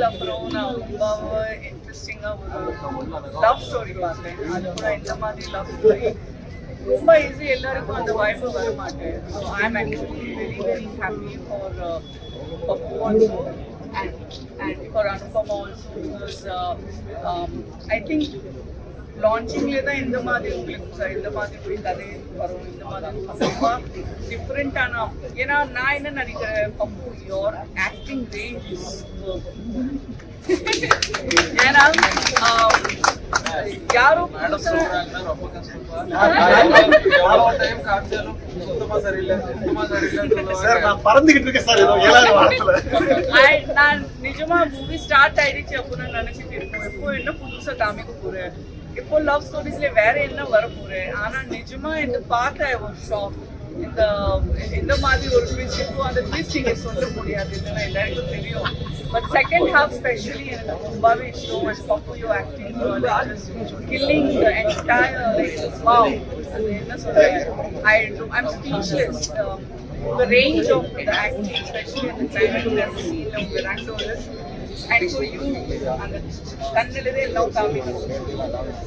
நாள் அப்புறம் நான் ரொம்ப இன்ட்ரெஸ்டிங்காக ஒரு லவ் ஸ்டோரி பார்த்தேன். அது கூட இந்த மாதிரி லவ் ஸ்டோரி ரொம்ப ஈஸி, எல்லாருக்கும் அந்த வாய்ப்பு வர மாட்டேன். So I am actually very very happy for Pappu also and for Anupama also because I think launchingல தான் இந்த மாதிரி உங்களுக்கு இந்த மாதிரி போய் கதை வரும், இந்த மாதிரி ரொம்ப டிஃப்ரெண்டான. ஏன்னா நான் என்ன நினைக்கிறேன், பப்பு யோர் ஆக்டிங் ரேஞ்ச் இஸ் ஏன்னா யாரும் நான் நிஜமா மூவி ஸ்டார்ட் ஆயிடுச்சு அப்படின்னு நினைச்சிட்டு இருக்கோம். எப்போ என்ன புதுசா காமிக்க போறேன், இப்போ லவ் ஸ்டோரிஸ்ல வேற என்ன வர போறேன். ஆனா நிஜமா இந்த பார்த்த ஒரு ஷாக், இந்த மாதிரி ஒரு ட்விஸ்ட் இருக்கும். அந்த ட்விஸ்ட் இங்க சொல்ல முடியாது, இல்லைன்னா எல்லாருக்கும் தெரியும். பட் செகண்ட் ஹாஃப் ஸ்பெஷலி எனக்கு ரொம்பவே இஷ்டம். And Pappu you acting killing the entire like wow, அது என்ன சொல்றேன், I'm speechless. The range of the acting, especially at the time of the scene of Miranda and for you and kannilide love coming,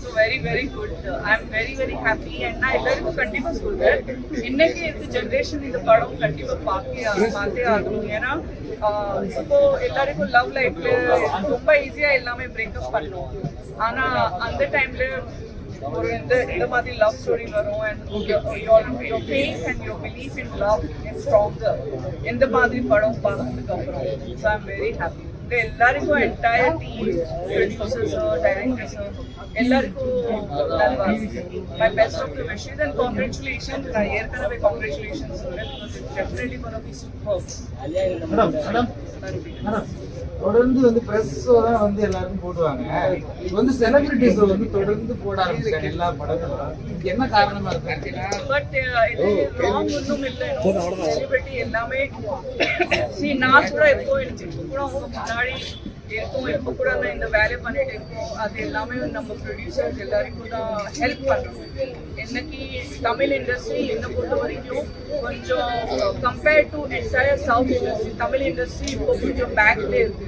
so very very good. I'm very very happy and na ellarku kandipa solren inneke irukku generation இந்த படம் கண்டிப்பா பார்த்தே ஆகணும். ஏன்னா இப்போ எல்லாருக்கும் love லைஃப்ல ரொம்ப ஈஸியா எல்லாமே பிரேக்கப் பண்ணுவோம். ஆனா அந்த டைம்ல ஒரு இந்த மாதிரி லவ் ஸ்டோரி வரும். And your faith and your belief in love is stronger இந்த மாதிரி படம் பார்த்ததுக்கு அப்புறம். So I'm very happy. எல்லாருக்கும் என்டையர் டீம், ப்ரொடியூசர்ஸ், டைரக்டர்ஸ் எல்லாருக்கும் my best of the wishes and congratulations. நான் ஏற்கனவே congratulations சொல்றேன் because it's definitely going to be superb. தொடர்ந்து வந்து பிரஸ் தான் வந்து எல்லாரும் போடுவாங்க. இது வந்து செலிபிரிட்டிஸ் வந்து தொடர்ந்து போட ஆரம்பிச்சாங்க எல்லா படங்களும். என்ன காரணமா இருக்கு? பட் இது ராங் ஒன்றும் இல்லை. செலிபிரிட்டி எல்லாமே நான் கூட எப்போ கூட அவங்க முன்னாடி இருக்கும், இப்போ கூட நான் இந்த வேலையை பண்ணிட்டு இருக்கோம். அது எல்லாமே நம்ம ப்ரொடியூசர்ஸ் எல்லாருக்கும் தான் ஹெல்ப் பண்ணணும். இன்னைக்கு தமிழ் இண்டஸ்ட்ரி என்னை பொறுத்த வரைக்கும் கொஞ்சம் compared to entire South industry, Tamil industry இப்போ கொஞ்சம் பேக்ல இருக்கு.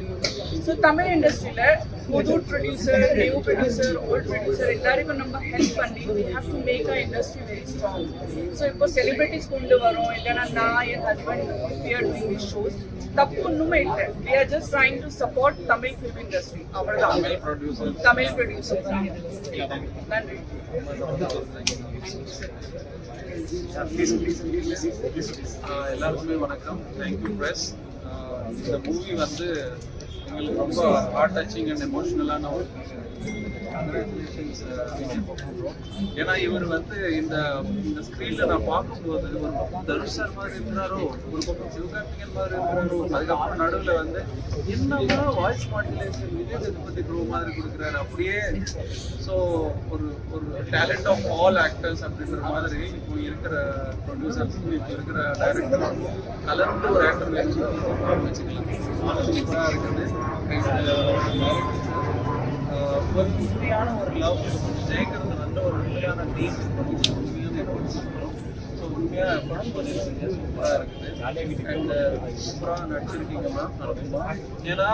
ஸோ தமிழ் இண்டஸ்ட்ரியில புது producer, new producer, old producer எல்லாருக்கும் நம்ம ஹெல்ப் பண்ணி we have to make our industry very strong. So இப்போ செலிபிரிட்டிஸ் கொண்டு வரோம், இல்லைன்னா நான் என் husband we are doing these shows. தப்பு ஒன்றுமே இல்லை. we are just trying to support Tamil film industry. அவ்வளோதான். தமிழ் ப்ரொடியூசர். நன்றி. எல்லாருக்குமே வணக்கம். Thank you press. இந்த மூவி வந்து எங்களுக்கு ரொம்ப ஹார்ட் டச்சிங் அண்ட் எமோஷனலான ஒரு கங்க்ராச்சுலேஷன்ஸ். ஏன்னா இவர் வந்து இந்த ஸ்க்ரீன்ல நான் பார்க்கும்போது ஒரு பக்கம் தனுஷ் சார் மாதிரி இருக்கிறாரோ, ஒரு பக்கம் சிவகார்த்திகேயன் மாதிரி இருக்கிறாரோ, அதுக்கப்புறம் நடுவில் வந்து என்னன்னா voice modulation Vijay Sethupathi bro மாதிரி கொடுக்குறாரு அப்படியே. ஸோ ஒரு டேலண்ட் ஆஃப் ஆல் ஆக்டர்ஸ் அப்படின்ற மாதிரி இப்போ இருக்கிற ப்ரொடியூசர்ஸும் இப்போ இருக்கிற டைரக்டரும் கலந்து ஒரு ஆக்டர் வச்சுக்கலாம். சூப்பராக இருக்குது. ஒரு உண்மையான ஒரு லவ் ஜெயிக்கிறது வந்து ஒரு உண்மையான டீம், ஸோ உண்மையாக படம் கொஞ்சம் சூப்பராக இருக்குது. அண்ட் சூப்பராக நடிச்சிருக்கீங்கம்மா, நடக்குமா. ஏன்னா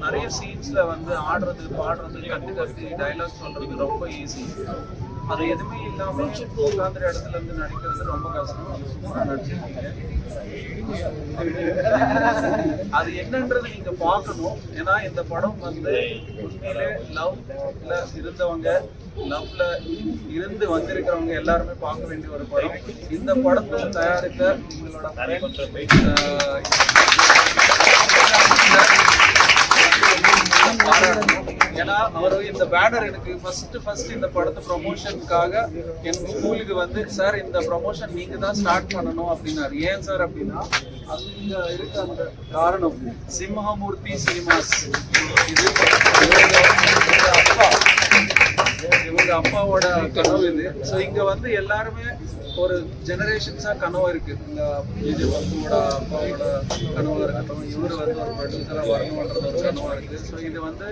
நிறைய சீன்ஸில் வந்து ஆடுறது, பாடுறது, கத்தி டைலாக் சொல்கிறது ரொம்ப ஈஸி. அது எதுவுமே இல்லாமல் உட்காந்துற இடத்துல இருந்து நடிக்கிறது ரொம்ப கஷ்டம். அது சூப்பராக நடிச்சிருக்கீங்க. அது என்னன்றது நீங்க பார்க்கணும். ஏன்னா இந்த படம் வந்து உண்மையிலே லவ்ல இருந்தவங்க, லவ்ல இருந்து வந்திருக்கிறவங்க எல்லாருமே பார்க்க வேண்டிய ஒரு படம். இந்த படத்தை தயாரித்த உங்களோட பாராட்டணும். ஏன்னா அவர் இந்த பேனர் எனக்கு ஃபர்ஸ்ட் இந்த படத்தை ப்ரொமோஷனுக்காக என் ஸ்கூலுக்கு வந்து, சார் இந்த ப்ரொமோஷன் நீங்க தான் ஸ்டார்ட் பண்ணணும் அப்படின்னாரு. ஏன் சார் அப்படின்னா அங்க இருக்க அந்த காரணம் சிம்மமூர்த்தி சினிமாஸ், இது இவங்க அப்பாவோட கனவு இது. ஸோ இங்க வந்து எல்லாருமே ஒரு ஜெனரேஷன்ஸா கனவு இருக்கு. இந்த இது வந்து அப்பாவோட கனவா இருக்கட்டும், இவரு வந்து ஒரு ப்ரொடியூசரா வரணும்ன்றது ஒரு கனவா இருக்கு. ஸோ இது வந்து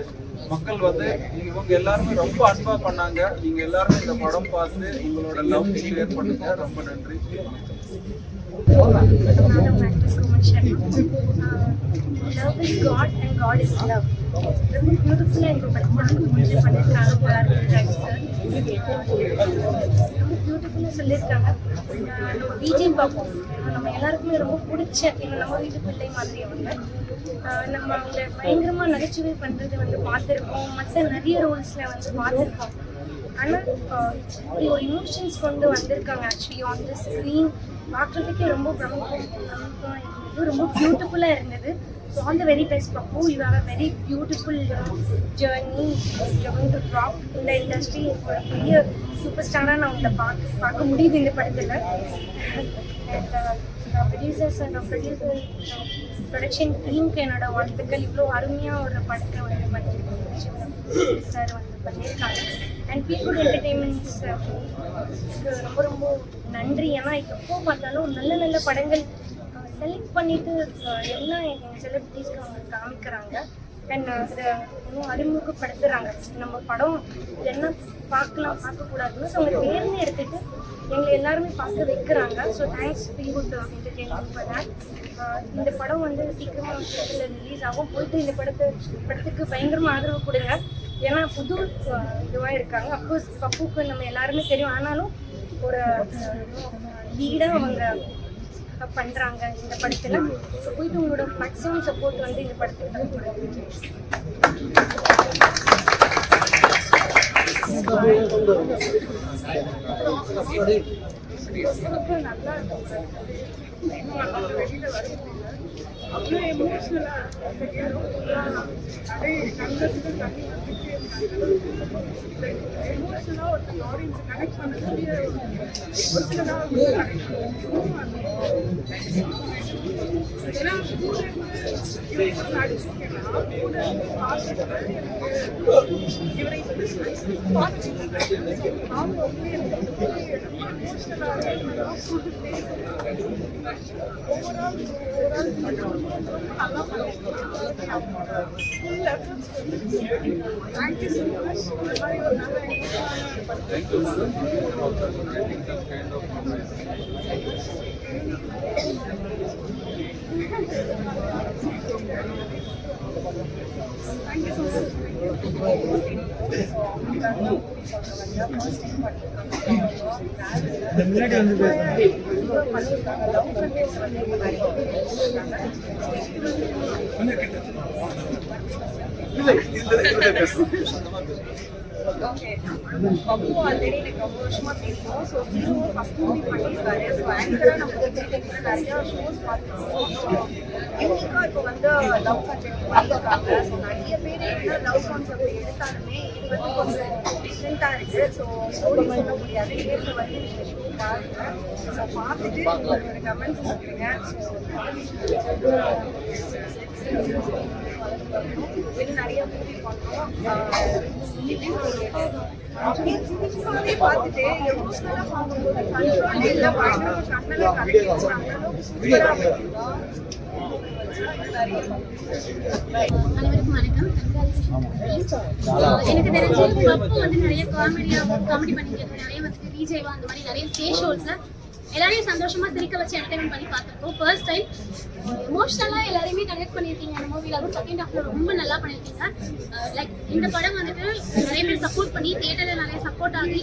மக்கள் வந்து இவங்க எல்லாருமே ரொம்ப அன்பா பண்ணாங்க. நீங்க எல்லாருமே இந்த படம் பார்த்து உங்களோட லவ் ஷேர் பண்ணுங்க. ரொம்ப நன்றி. Madam actress Komal Sharma. Love is God and God is love. ரொம்ப பியூட்டிஃபுல்லாக இந்த படத்தை முடிஞ்சு பண்ணியிருக்காங்க பாரதி சார். ரொம்ப பியூட்டிஃபுல்லாக சொல்லியிருக்காங்க. நம்ம பிஜிஎம் பார்ப்போம், நம்ம எல்லாருக்குமே ரொம்ப பிடிச்ச எங்கள் நம்ம வீட்டு பிள்ளை மாதிரி அவங்க. நம்ம அவங்கள பயங்கரமாக நகைச்சுவை பண்ணுறது வந்து பார்த்துருக்கோம், மற்ற நிறைய ரோல்ஸில் வந்து பார்த்துருக்கோம். ஆனால் இப்படி ஒரு இமோஷன்ஸ் கொண்டு வந்திருக்காங்க ஆக்சுவலி ஆன் தி ஸ்க்ரீன். பார்க்குறதுக்கே ரொம்ப பிரமிப்பாக இருந்தது, ரொம்ப பியூட்டிஃபுல்லாக இருந்தது. So all the very best, Papu. You have a very beautiful journey. You're going to drop in the industry. ஒரு பெரிய சூப்பர் ஸ்டாராக நான் உங்களை பார்க்க முடியுது இந்த படத்தில். ப்ரொடியூசர்ஸ் ப்ரொடக்ஷன் டீமுக்கு என்னோட வாழ்த்துக்கள். இவ்வளோ அருமையாக ஒரு படத்தை வந்து பண்ணியிருக்காங்க சார் வந்து பண்ணியிருக்காங்க. அண்ட் ஃபீல் குட் என்டர்டெயின்மெண்ட்ஸ் ரொம்ப ரொம்ப நன்றி. ஏன்னா எப்போ பார்த்தாலும் நல்ல நல்ல படங்கள் செலக்ட் பண்ணிட்டு எல்லாம் எங்கள் செலிபிரிட்டிஸ்க்கு அவங்க காமிக்கிறாங்க. அண்ட் அதை இன்னும் அறிமுகப்படுத்துகிறாங்க. நம்ம படம் என்ன பார்க்கலாம் பார்க்கக்கூடாதுன்னு ஸோ அவங்க தேர்ந்து எடுத்துட்டு எங்களை எல்லாருமே பார்க்க வைக்கிறாங்க. So thanks feel good entertainment for that. இந்த படம் வந்து சீக்கிரமாக தியேட்டரில் ரிலீஸ் ஆகும். போயிட்டு இந்த படத்துக்கு பயங்கரமாக ஆதரவு கொடுங்க. ஏன்னா புது இதுவாக இருக்காங்க. அஃப்கோர்ஸ் பப்புக்கு நம்ம எல்லாருமே தெரியும், ஆனாலும் ஒரு லீடாக அவங்க பண்றாங்க இந்த படத்துல. ஸோ போயிட்டு உங்களோட மேக்ஸிமம் சப்போர்ட் வந்து இந்த படத்துக்கு நல்லா அவ்வளோ எமோஷனலாக எமோஷனலாக ஒரு ஆடியன்ஸ் கனெக்ட் பண்ணக்கூடிய ஏன்னா இவரை அவங்க Thank you so much. Thank you for getting that kind of Thank you so much. முன்னாடி வந்து Okay. Papu already like ரொம்ப வருஷமா தெரியும். ஸோ ஹீரோ ஃபர்ஸ்ட் மூவி பண்ணியிருக்காரு. ஸோ ஆங்கராக நம்ம நிறைய ஷோஸ் பார்த்துருக்கோம். யூனிக்காக இப்போ வந்து லவ் கான்செப்ட் பண்ணியிருக்காங்க. ஸோ நிறைய பேர் என்ன லவ் கான்செப்ட் எடுத்தாலுமே இது வந்து கொஞ்சம் டிஃப்ரெண்ட்டாக இருக்குது. ஸோ ஸ்டோரி சொல்ல முடியாது. நேரில் வந்து நீங்கள் ஷோ பாருங்க. ஸோ பார்த்துட்டு ஒரு கமெண்ட்ஸ் சொல்லுங்க. இன்னும் நிறைய மூவி பண்ணோம். சினிமாவே பார்த்துட்டு எமோஷனலாக பார்க்கும்போது கண்ட்ரோல் இல்லை, பயங்கரமாக கண்ணெல்லாம் கலக்கிடுச்சு. அந்த அளவுக்கு சூப்பராக பண்ணியிருக்கோம். அனைவருக்கும் வணக்கம். எனக்கு தெரிஞ்சு பப்பு வந்து நிறைய காமெடி பண்ணிட்டு நிறைய வந்து விஜய்வா அந்த மாதிரி நிறைய ஸ்டேஜ் ஷோஸ்ல எல்லாரையும் சந்தோஷமா சிரிக்க வச்சு என்டர்டைன்மெண்ட் பண்ணி பார்த்துருக்கோம். ஃபர்ஸ்ட் டைம் எமோஷனலா எல்லாரையுமே கனெக்ட் பண்ணியிருக்கீங்க அந்த மூவில. அதுவும் செகண்ட் ஹாஃப்ல ரொம்ப நல்லா பண்ணியிருக்கீங்க. லைக் இந்த படம் வந்துட்டு நிறைய பேர் சப்போர்ட் பண்ணி தியேட்டர்ல நிறைய சப்போர்ட் ஆகி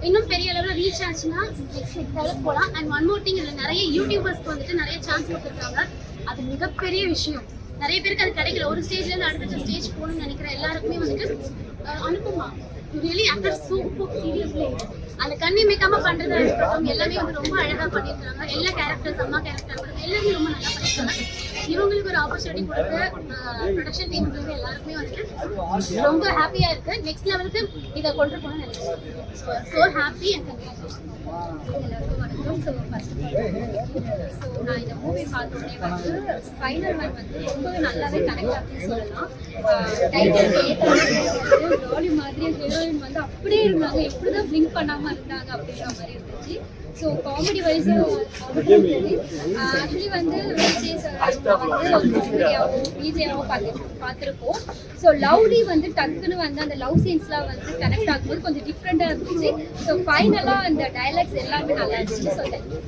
இன்னும் பெரிய அளவில் ரீச் ஆச்சுன்னா நெக்ஸ்ட் போகலாம். அண்ட் ஒன் மோர் திங், இதில் நிறைய யூடியூபர்ஸ்க்கு வந்துட்டு நிறைய சான்ஸ் கொடுத்துருக்காங்க. அது மிகப்பெரிய விஷயம். நிறைய பேருக்கு அது கிடைக்கல. ஒரு ஸ்டேஜ்ல இருந்து அடுத்த ஸ்டேஜ் போகணும்னு நினைக்கிற எல்லாருக்குமே வந்துட்டு அனுப்புமா you really actor super seriously. அந்த கண்ணி மேக்காம பண்றதா இருக்கட்டும் எல்லாமே வந்து ரொம்ப அழகா பண்ணியிருக்காங்க. எல்லா கேரக்டர்ஸ் அம்மா கேரக்டர் எல்லாமே ரொம்ப நல்லா பண்ணியிருக்காங்க. இவங்களுக்கு ஒரு ஆப்பர்ச்சுனிட்டி கொடுத்து ப்ரொடக்ஷன் டீம் எல்லாருக்குமே வந்துட்டு ரொம்ப ஹாப்பியா இருக்கு. நெக்ஸ்ட் லெவலுக்கு இதை கொண்டு போகணும்னு நினைக்கிறேன். So happy and congratulation. எல்லாருக்கும் வணக்கம். ஸோ ஃபர்ஸ்ட் ஸோ நான் இந்த மூவி பார்த்தோன்னே வந்து ஃபைனல் ஒன் வந்து ரொம்பவே நல்லாவே கனெக்ட் ஆகுதுன்னு சொல்லலாம். டைட்டில் டாலி மாதிரி ஹீரோயின் வந்து அப்படியே இருந்தாங்க, எப்படிதான் பிளிங்க் பண்ணாம இருந்தாங்க அப்படின்ற மாதிரி இருந்துச்சு. ஸோ காமெடி வைஸும் ஆக்சுவலி வந்து விஜய் சார் வந்து விஜயாவும் பார்த்துருக்கோம். ஸோ லவ்லி வந்து டக்குன்னு வந்து அந்த லவ் சீன்ஸ்லாம் வந்து கனெக்ட் ஆகும்போது கொஞ்சம் டிஃப்ரெண்டாக இருந்துச்சு. ஸோ ஃபைனலாக அந்த டைலாக்ஸ் எல்லாமே நல்லா இருந்துச்சு. So thank you.